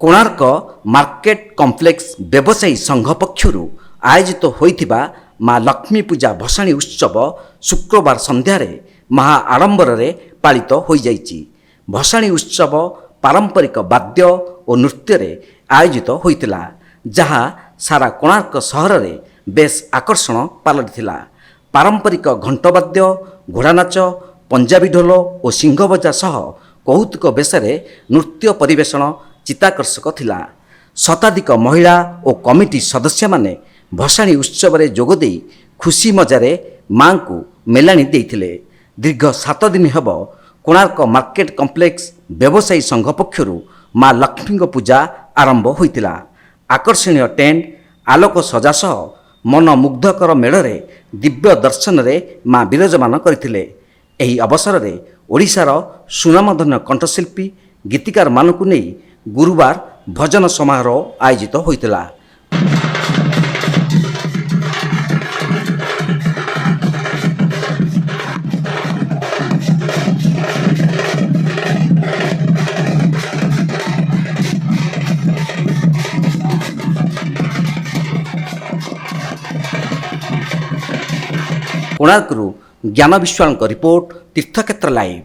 Konark market complex ବ୍ୟବସାୟୀ ସଂଘ ପକ୍ଷରୁ ଆୟୋଜିତ ହୋଇଥିବା ମା ଲକ୍ଷ୍ମୀ ପୂଜା ଭସାଣୀ ଉତ୍ସବ ଶୁକ୍ରବାର ସନ୍ଧ୍ୟାରେ ମହା ଆଡ଼ମ୍ବରରେ ପାଳିତ ହୋଇଯାଇଛି। ଭସାଣୀ ଉତ୍ସବ ପାରମ୍ପରିକ ବାଦ୍ୟ ଓ ନୃତ୍ୟରେ ଆୟୋଜିତ ହୋଇଥିଲା, ଯାହା ସାରା କୋଣାର୍କ ସହରରେ ବେଶ ଆକର୍ଷଣ ପାଲଟିଥିଲା। ପାରମ୍ପରିକ ଘଣ୍ଟବାଦ୍ୟ, ଘୋଡ଼ାନାଚ, ପଞ୍ଜାବୀ ଢୋଲ ଓ ସିଂହବଜା ସହ କୌତୁକ ବେଶରେ ନୃତ୍ୟ ପରିବେଷଣ ଚିତ୍ତାକର୍ଷକ ଥିଲା। ଶତାଧିକ ମହିଳା ଓ କମିଟି ସଦସ୍ୟମାନେ ଭସାଣୀ ଉତ୍ସବରେ ଯୋଗଦେଇ ଖୁସି ମଜାରେ ମା'ଙ୍କୁ ମେଲାଣି ଦେଇଥିଲେ। ଦୀର୍ଘ 7 ଦିନ ହେବ କୋଣାର୍କ ମାର୍କେଟ କମ୍ପ୍ଲେକ୍ସ ବ୍ୟବସାୟୀ ସଂଘ ପକ୍ଷରୁ ମା ଲକ୍ଷ୍ମୀଙ୍କ ପୂଜା ଆରମ୍ଭ ହୋଇଥିଲା। ଆକର୍ଷଣୀୟ ଟେଣ୍ଟ, ଆଲୋକ ସଜା ସହ ମନମୁଗ୍ଧକର ମେଢ଼ରେ ଦିବ୍ୟ ଦର୍ଶନରେ ମା ବିରାଜମାନ କରିଥିଲେ। ଏହି ଅବସରରେ ଓଡ଼ିଶାର ସୁନାମଧନ୍ୟ କଣ୍ଠଶିଳ୍ପୀ ଗୀତିକାରମାନଙ୍କୁ ନେଇ ଗୁରୁବାର ଭଜନ ସମାରୋହ ଆୟୋଜିତ ହୋଇଥିଲା। କୋଣାର୍କରୁ ଜ୍ଞାନ ବିଶ୍ୱାଳଙ୍କ ରିପୋର୍ଟ, ତୀର୍ଥକ୍ଷେତ୍ର ଲାଇଭ୍।